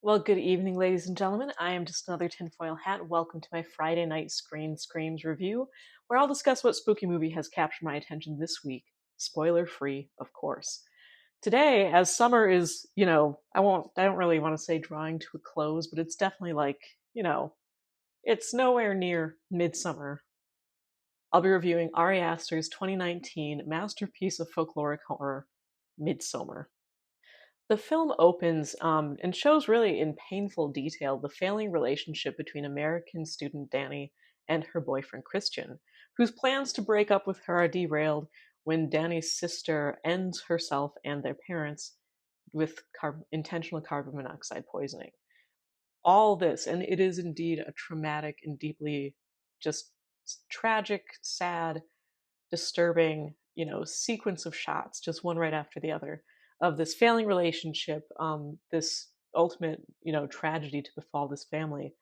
Well, good evening, ladies and gentlemen. I am just another tinfoil hat. Welcome to my Friday night Screen Screams review, where I'll discuss what spooky movie has captured my attention this week. Spoiler free, of course. Today, as summer is, I don't really want to say drawing to a close, but it's definitely like, it's nowhere near midsummer. I'll be reviewing Ari Aster's 2019 masterpiece of folkloric horror, Midsommar. The film opens and shows really in painful detail the failing relationship between American student Danny and her boyfriend Christian, whose plans to break up with her are derailed when Danny's sister ends herself and their parents with intentional carbon monoxide poisoning. All this, and it is indeed a traumatic and deeply just tragic, sad, disturbing, sequence of shots, just one right after the other, of this failing relationship, this ultimate, tragedy to befall this family.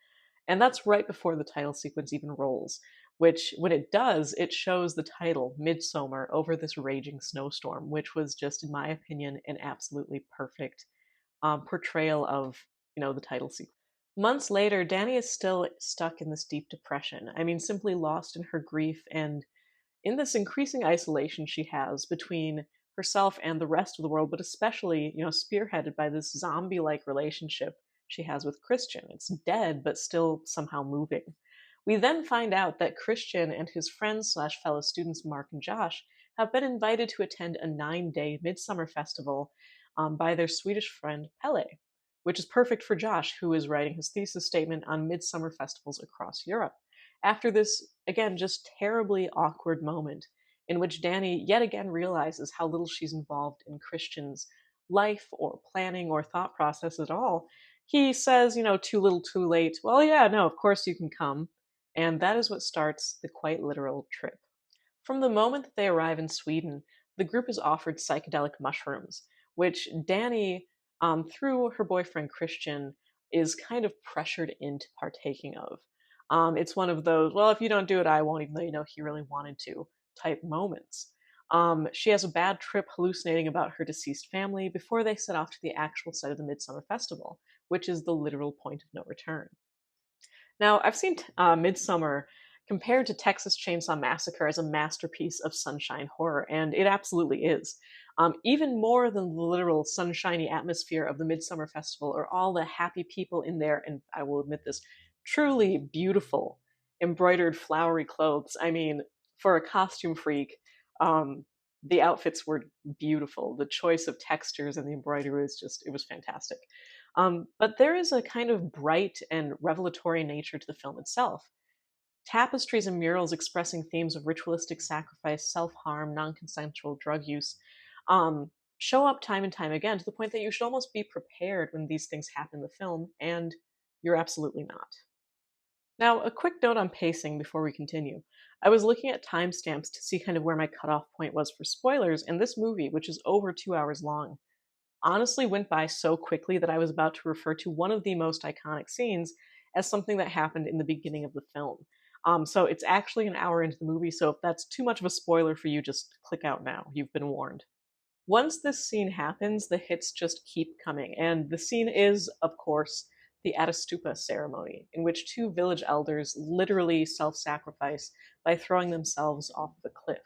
And that's right before the title sequence even rolls, which, when it does, it shows the title, Midsommar, over this raging snowstorm, which was just, in my opinion, an absolutely perfect portrayal of, the title sequence. Months later, Danny is still stuck in this deep depression. I mean, simply lost in her grief and in this increasing isolation she has between herself and the rest of the world, but especially, spearheaded by this zombie like relationship she has with Christian. It's dead, but still somehow moving. We then find out that Christian and his friends slash fellow students, Mark and Josh, have been invited to attend a 9-day midsummer festival by their Swedish friend Pelle, which is perfect for Josh, who is writing his thesis statement on midsummer festivals across Europe. After this, again, just terribly awkward moment in which Danny yet again realizes how little she's involved in Christian's life or planning or thought process at all, he says, too little, too late. Well, yeah, no, of course you can come. And that is what starts the quite literal trip. From the moment that they arrive in Sweden, the group is offered psychedelic mushrooms, which Danny, through her boyfriend Christian, is kind of pressured into partaking of. It's one of those, well, if you don't do it, I won't, even though he really wanted to, type moments. She has a bad trip hallucinating about her deceased family before they set off to the actual site of the Midsummer Festival, which is the literal point of no return. Now, I've seen Midsommar compared to Texas Chainsaw Massacre as a masterpiece of sunshine horror, and it absolutely is. Even more than the literal sunshiny atmosphere of the Midsummer Festival or all the happy people in there, and I will admit this, truly beautiful embroidered flowery clothes. I mean, for a costume freak, the outfits were beautiful. The choice of textures and the embroidery was it was fantastic. But there is a kind of bright and revelatory nature to the film itself. Tapestries and murals expressing themes of ritualistic sacrifice, self harm, non consensual drug use show up time and time again to the point that you should almost be prepared when these things happen in the film, and you're absolutely not. Now, a quick note on pacing before we continue. I was looking at timestamps to see kind of where my cutoff point was for spoilers, and this movie, which is over 2 hours long, honestly went by so quickly that I was about to refer to one of the most iconic scenes as something that happened in the beginning of the film. So it's actually an hour into the movie, so if that's too much of a spoiler for you, just click out now. You've been warned. Once this scene happens, the hits just keep coming, and the scene is, of course, the Atastupa ceremony, in which two village elders literally self sacrifice by throwing themselves off of a cliff.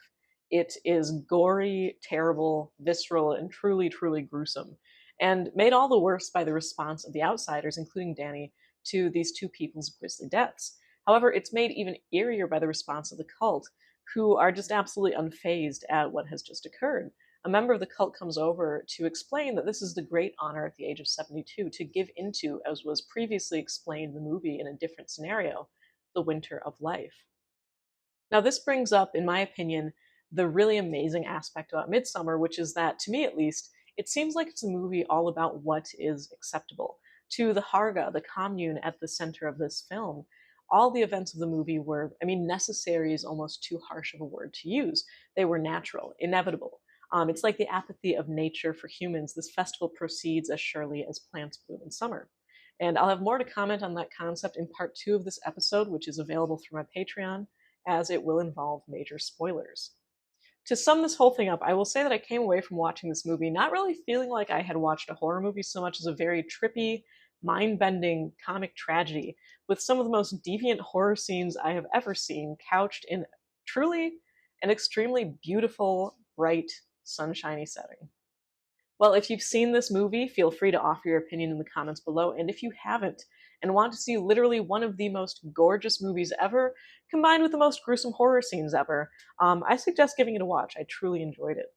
It is gory, terrible, visceral, and truly, truly gruesome, and made all the worse by the response of the outsiders, including Danny, to these two people's grisly deaths. However, it's made even eerier by the response of the cult, who are just absolutely unfazed at what has just occurred. A member of the cult comes over to explain that this is the great honor at the age of 72 to give into, as was previously explained in the movie in a different scenario, the winter of life. Now, this brings up, in my opinion, the really amazing aspect about Midsommar, which is that, to me at least, it seems like it's a movie all about what is acceptable. To the Harga, the commune at the center of this film, all the events of the movie were, I mean, necessary is almost too harsh of a word to use. They were natural, inevitable. It's like the apathy of nature for humans. This festival proceeds as surely as plants bloom in summer. And I'll have more to comment on that concept in part 2 of this episode, which is available through my Patreon, as it will involve major spoilers. To sum this whole thing up, I will say that I came away from watching this movie not really feeling like I had watched a horror movie so much as a very trippy, mind bending comic tragedy with some of the most deviant horror scenes I have ever seen, couched in truly an extremely beautiful, bright, sunshiny setting. Well, if you've seen this movie, feel free to offer your opinion in the comments below. And if you haven't and want to see literally one of the most gorgeous movies ever, combined with the most gruesome horror scenes ever, I suggest giving it a watch. I truly enjoyed it.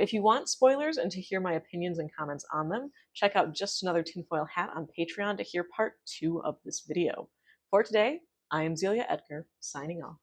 If you want spoilers and to hear my opinions and comments on them, check out Just Another Tinfoil Hat on Patreon to hear part 2 of this video. For today, I am Zelia Edgar, signing off.